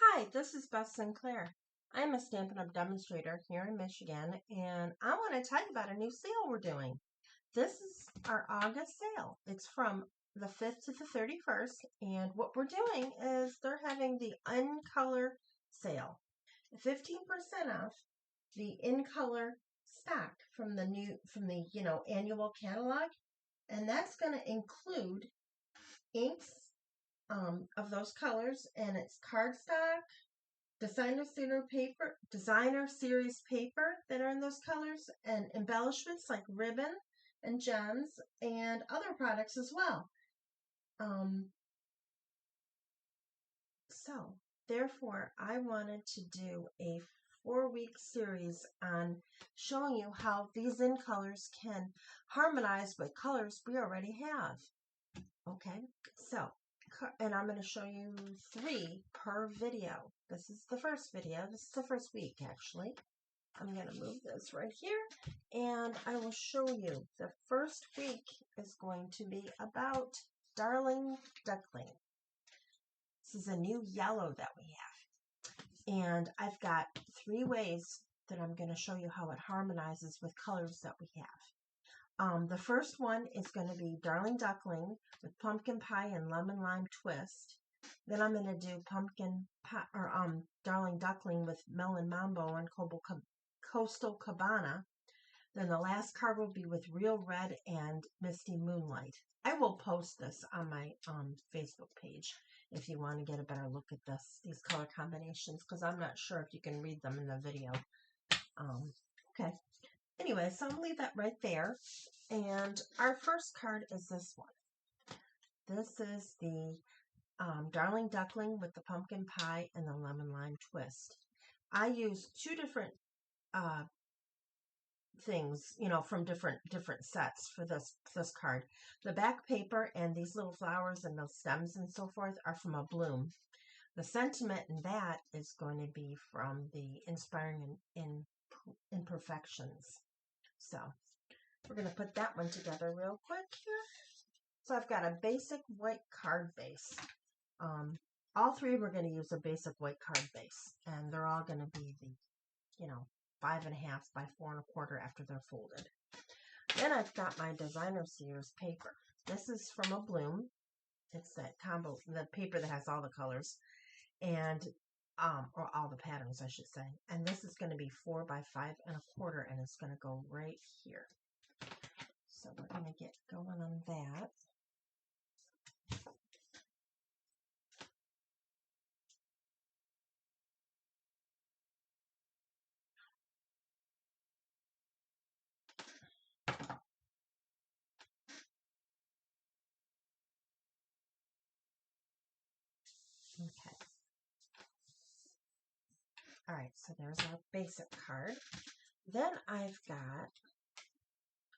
Hi, this is Beth Sinclair. I'm a Stampin' Up! Demonstrator here in Michigan, and I want to tell you about a new sale we're doing. This is our August sale. It's from the 5th to the 31st, and what we're doing is they're having the in-color sale. 15% off the in-color stock from the annual catalog, and that's going to include inks of those colors, and it's cardstock, designer series paper that are in those colors, and embellishments like ribbon and gems and other products as well. So therefore, I wanted to do a 4-week series on showing you how these in colors can harmonize with colors we already have. Okay, so and I'm going to show you 3 per video. This is the first video. This is the first week, actually. I'm going to move this right here, and I will show you. The first week is going to be about Darling Duckling. This is a new yellow that we have. And I've got 3 ways that I'm going to show you how it harmonizes with colors that we have. The first one is going to be Darling Duckling with pumpkin pie and lemon lime twist. Then I'm going to do pumpkin pie or Darling Duckling with melon mambo and coastal cabana. Then the last card will be with real red and misty moonlight. I will post this on my Facebook page if you want to get a better look at these color combinations, because I'm not sure if you can read them in the video. Okay. Anyway, so I'm going to leave that right there. And our first card is this one. This is the Darling Duckling with the pumpkin pie and the lemon lime twist. I used 2 different things, from different sets for this card. The back paper and these little flowers and those stems and so forth are from a bloom. The sentiment in that is going to be from the Inspiring Imperfections. So we're going to put that one together real quick here. So I've got a basic white card base. All 3 we're going to use a basic white card base, and they're all going to be the, 5.5 by 4.25 after they're folded. Then I've got my designer series paper. This is from a bloom. It's that combo, the paper that has all the colors, and or all the patterns, I should say. And this is going to be 4 by 5.25, and it's going to go right here. So we're going to get going on that. Okay. All right, so there's our basic card. Then I've got,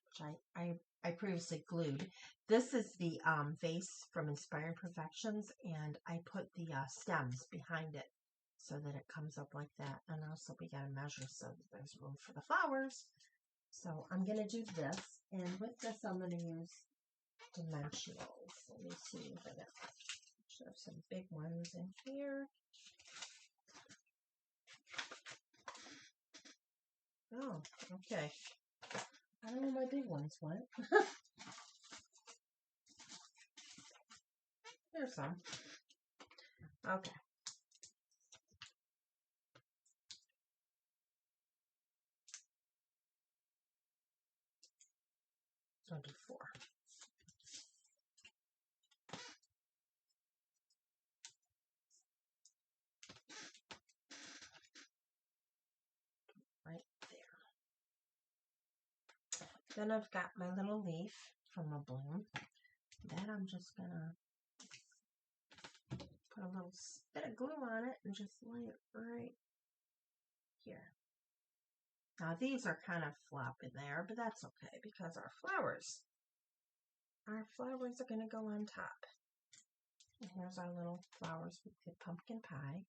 which I previously glued. This is the vase from Inspiring Perfections, and I put the stems behind it so that it comes up like that. And also we got to measure so that there's room for the flowers. So I'm going to do this, and with this I'm going to use dimensionals. Let me see if I have some big ones in here. Oh, okay. I don't know where my big ones went. There's some. Okay. 24. Right there. Then I've got my little leaf from a bloom. Then I'm just gonna put a little bit of glue on it and just lay it right here. Now these are kind of floppy there, but that's okay because our flowers are going to go on top. And here's our little flowers with the pumpkin pie.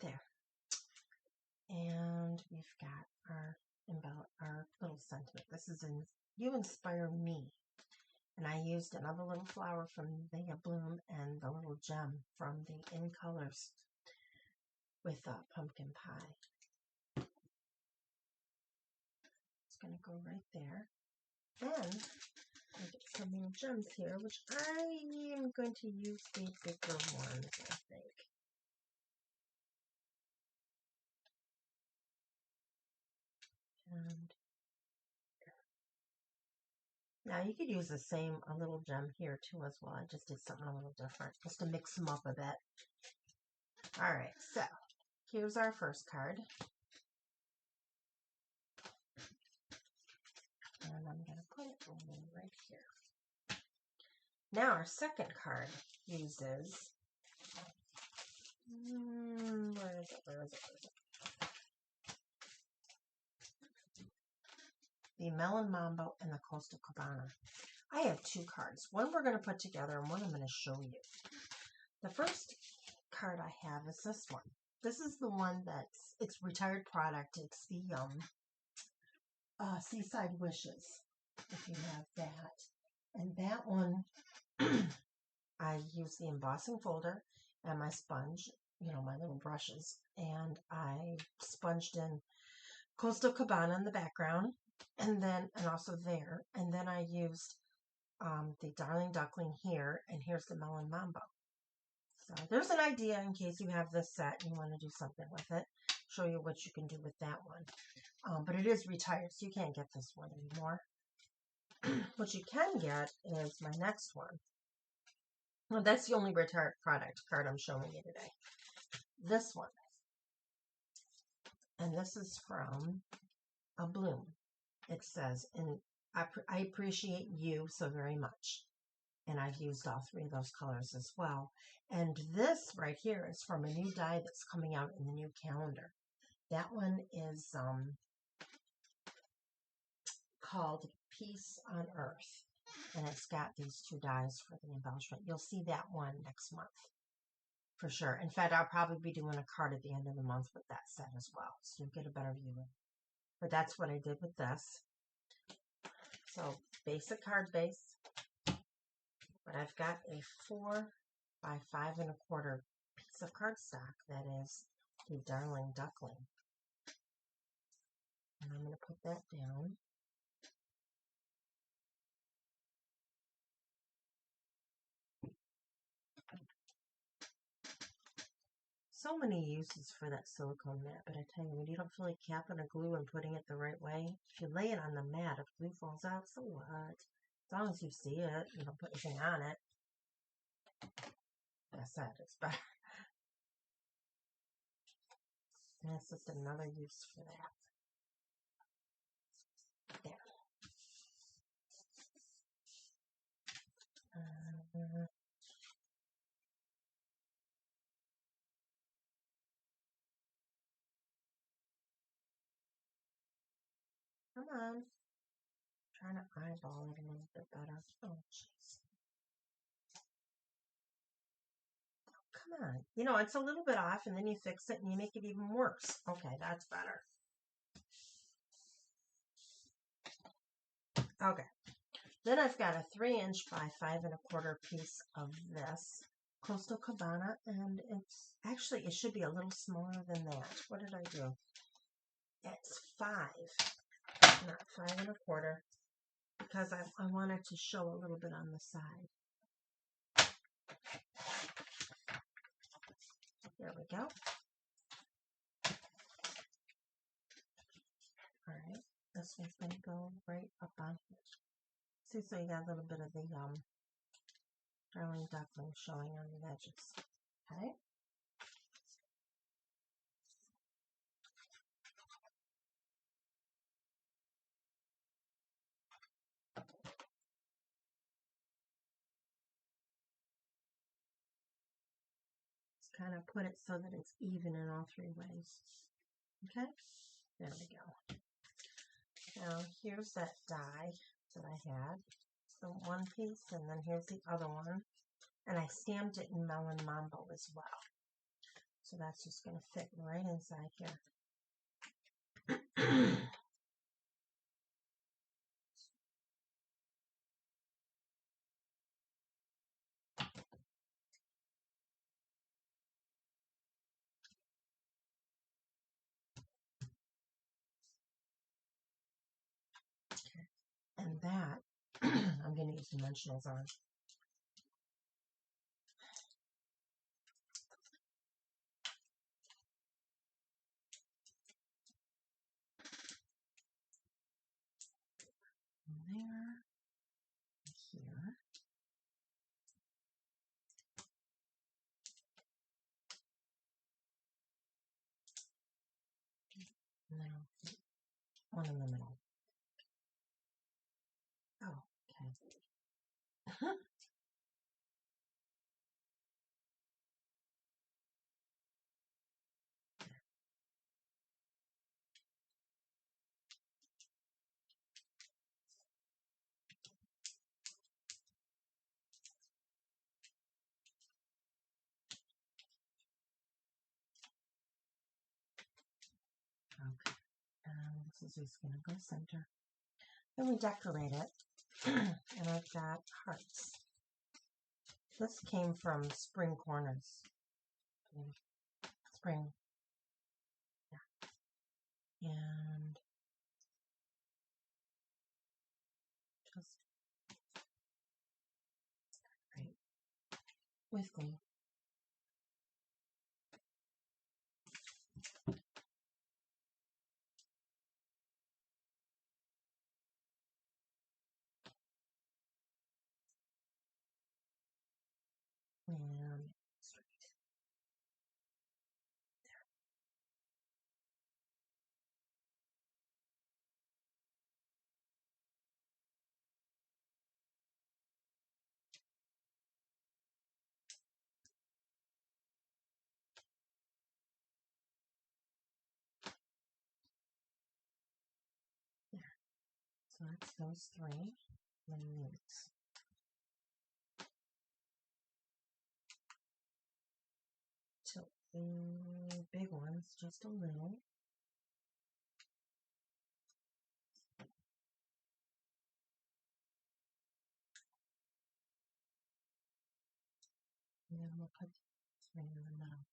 There. And we've got our little sentiment. This is You Inspire Me. And I used another little flower from the bloom and the little gem from the In Colors with pumpkin pie. It's going to go right there. Then I get some more gems here, which I am going to use the bigger ones, I think. And now you could use the same a little gem here too as well. I just did something a little different just to mix them up a bit. All right, so here's our first card. And I'm going to put it right here. Now our second card uses, where is it? The Melon Mambo and the Coastal Cabana. I have two cards. One we're going to put together and one I'm going to show you. The first card I have is this one. This is the one it's retired product. It's the Seaside Wishes, if you have that. And that one, I use the embossing folder and my sponge, my little brushes, and I sponged in Coastal Cabana in the background, and also there, and then I used the Darling Duckling here, and here's the Melon Mambo. So there's an idea in case you have this set and you want to do something with it. Show you what you can do with that one. But it is retired, so you can't get this one anymore. What you can get is my next one. Well, that's the only retired product card I'm showing you today. This one. And this is from a bloom. It says, and I appreciate you so very much. And I've used all three of those colors as well. And this right here is from a new die that's coming out in the new calendar. That one is called Peace on Earth. And it's got these two dies for the embellishment. You'll see that one next month for sure. In fact, I'll probably be doing a card at the end of the month with that set as well. So you'll get a better view of it. But that's what I did with this. So basic card base. But I've got a 4 by 5 1/4 piece of cardstock that is the Darling Duckling. And I'm going to put that down. So many uses for that silicone mat, but I tell you, when you don't feel like capping a glue and putting it the right way, if you lay it on the mat, if glue falls out, so what? As long as you see it, you don't put anything on it. That's it, it's better. And it's just another use for that. There. Come on. I'm trying to eyeball it a little bit better. Oh, jeez. Come on. It's a little bit off, and then you fix it, and you make it even worse. Okay, that's better. Okay. Then I've got a 3-inch by 5 1/4 piece of this Coastal Cabana, and it should be a little smaller than that. What did I do? It's 5, not 5 1/4, because I wanted to show a little bit on the side. There we go. All right, this one's going to go right up on here. See, so you got a little bit of the Darling Duckling showing on the edges. Okay. Just kind of put it so that it's even in all 3 ways. Okay, there we go. Now here's that die that I had. The one piece, and then here's the other one. And I stamped it in Melon Mambo as well. So that's just going to fit right inside here. And that, I'm going to use dimensionals on. There, here. Now, one in the middle. Oh, okay. Okay. And this is just going to go center. Then we decorate it. And I've got hearts. This came from Spring Corners. Spring. Yeah. And just right with glue. And straight. There. So that's those three. And these. Tilt the big ones just a little. And then we'll put three in the middle.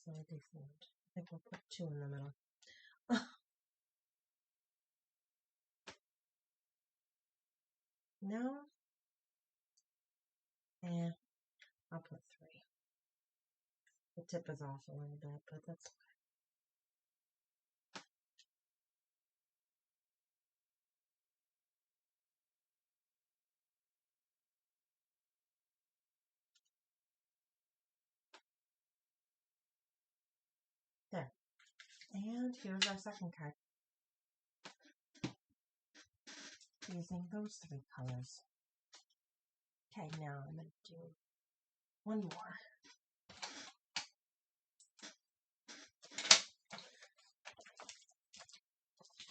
So I deformed. I think we'll put two in the middle. No? Eh, I'll put three. The tip is off a little bit, but that's okay. There. And here's our second card. Using those three colors. Okay, now I'm going to do one more.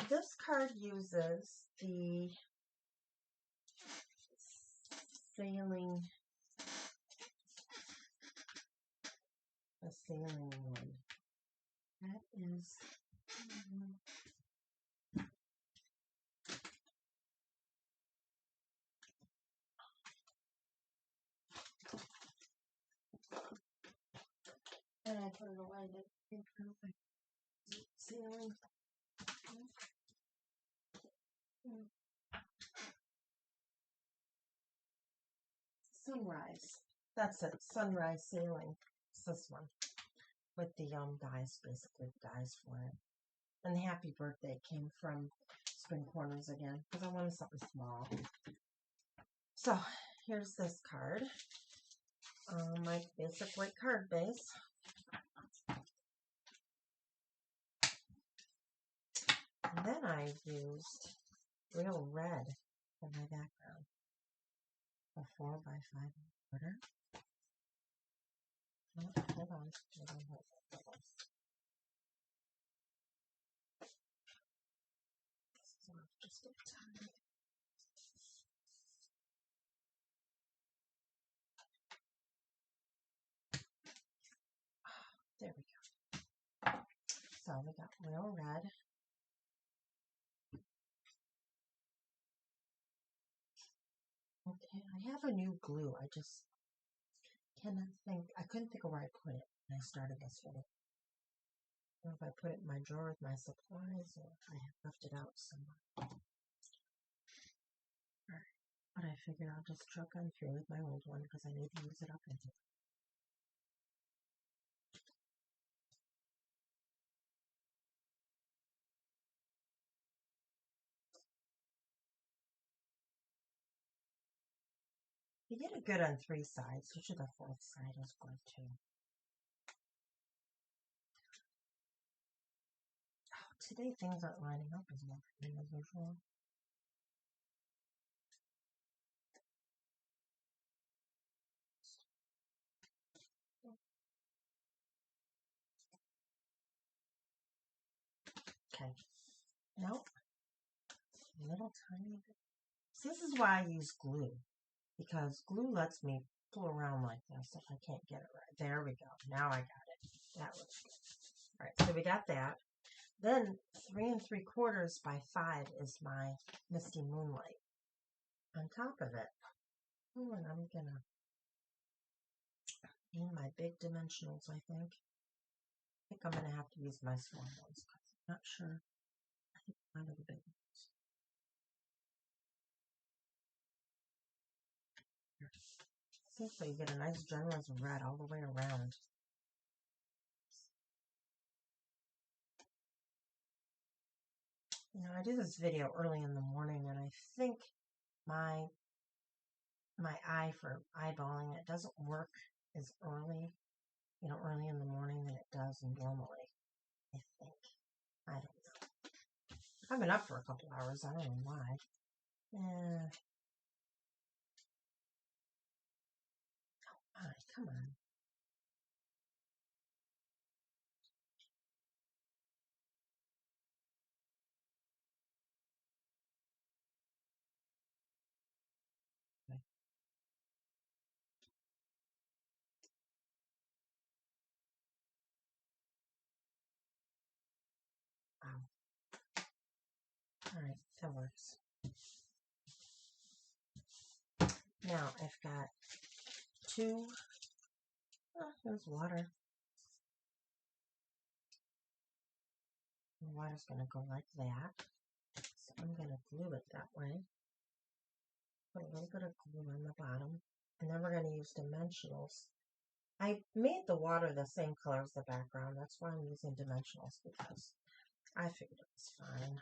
This card uses the sailing one. That is and I put it away to sailing. Sunrise. That's it. Sunrise sailing. It's this one with the dies, basically dies for it. And the happy birthday came from Spring Corners again because I wanted something small. So here's this card. My basic white card base. And then I used real red for my background. A 4x5 quarter. Oh, hold on. zip tie. There we go. So we got real red. Okay, I have a new glue. I just I couldn't think of where I put it when I started this video. I don't know if I put it in my drawer with my supplies or if I left it out somewhere. Alright, but I figured I'll just truck on through with my old one because I need to use it up anyway. You did it good on 3 sides. Usually the 4th side is good too. Oh, today things aren't lining up as well for me as usual. Okay. Nope. A little tiny bit. See, this is why I use glue. Because glue lets me pull around like this if I can't get it right. There we go. Now I got it. That looks good. Alright, so we got that. Then 3 3/4 by 5 is my Misty Moonlight on top of it. Oh, and I'm gonna need my big dimensionals, I think. I think I'm gonna have to use my small ones because I'm not sure. I think one of the big ones. Here. See, so you get a nice generous red all the way around. You know, I do this video early in the morning, and I think my eye for eyeballing it doesn't work as early, early in the morning than it does normally, I think. I don't know. I've been up for a couple hours. I don't know why. Yeah. All right, come on. Okay. Wow. All right, that works. Now I've got 2. Oh, there's water. The water's going to go like that. So I'm going to glue it that way. Put a little bit of glue on the bottom. And then we're going to use dimensionals. I made the water the same color as the background. That's why I'm using dimensionals, because I figured it was fine.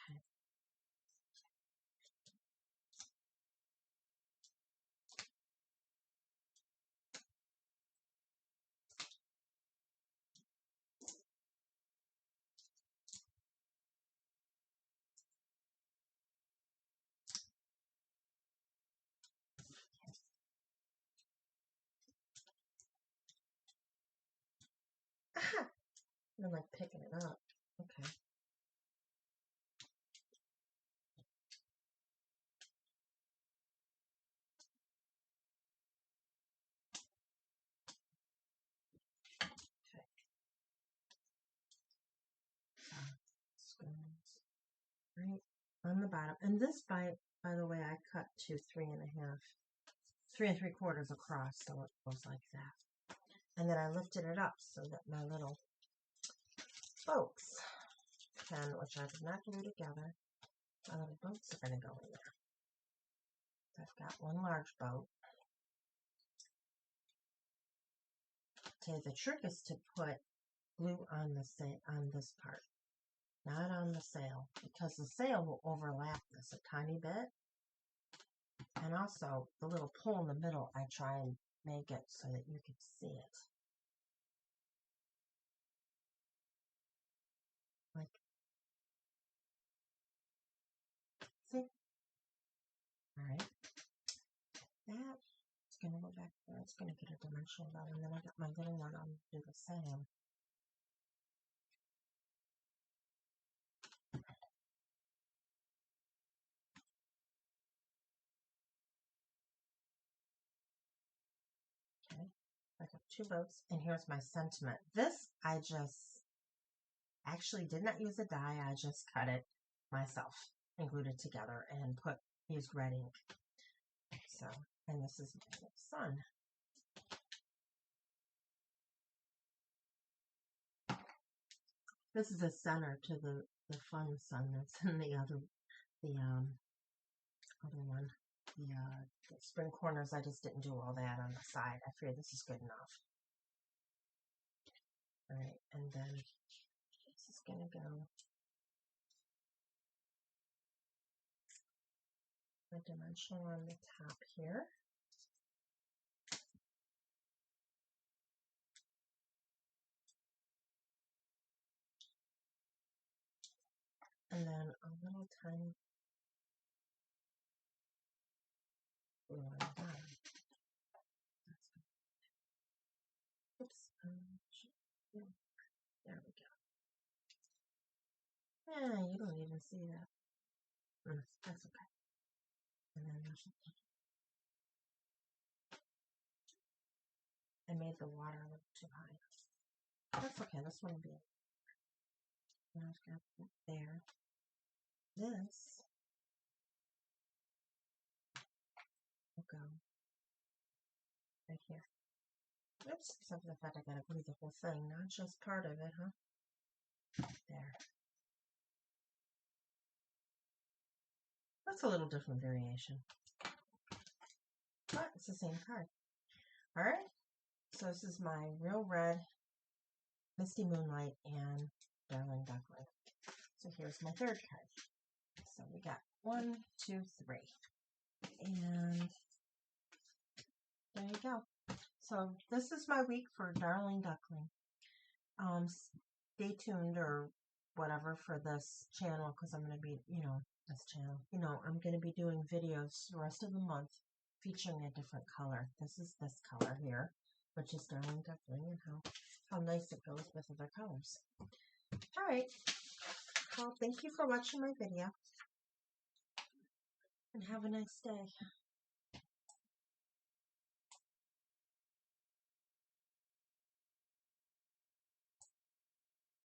Okay. Aha! I'm like picking it up. Okay. Okay. Squares. Right on the bottom. And this, by the way, I cut to 3 3/4 across, so it goes like that. And then I lifted it up so that my little boats which I did not glue together, my little boats are going to go in there. So I've got one large boat. Okay, the trick is to put glue on this part, not on the sail, because the sail will overlap this a tiny bit. And also, the little pole in the middle, I try and make it so that you can see it. Like, see? All right. That. It's going to go back there. It's going to get a dimensional value. And then I got my little one. I'm going to do the same. Okay. I got 2 boats. And here's my sentiment. This, I just actually did not use a die. I just cut it myself and glued it together and used red ink. So, and this is my sun. This is a center to the fun sun that's in the other one. The spring corners, I just didn't do all that on the side. I figured this is good enough. All right, and then this is going to go a dimensional on the top here. And then a little tiny blue on the bottom. Oops. There we go. Yeah, you don't even see that. That's okay. And then I made the water a little too high. That's okay. This one will be. And I was going to put there. This will go right here. Oops, except for the fact I gotta glue the whole thing, not just part of it, huh? There. That's a little different variation. But it's the same card. Alright, so this is my Real Red, Misty Moonlight, and Darling Duckling. So here's my third card. So we got 1, 2, 3. And there you go. So this is my week for Darling Duckling. Stay tuned or whatever for this channel because I'm going to be, this channel. I'm going to be doing videos the rest of the month featuring a different color. This is this color here, which is Darling Duckling, and how nice it goes with other colors. All right. Well, thank you for watching my video, and have a nice day.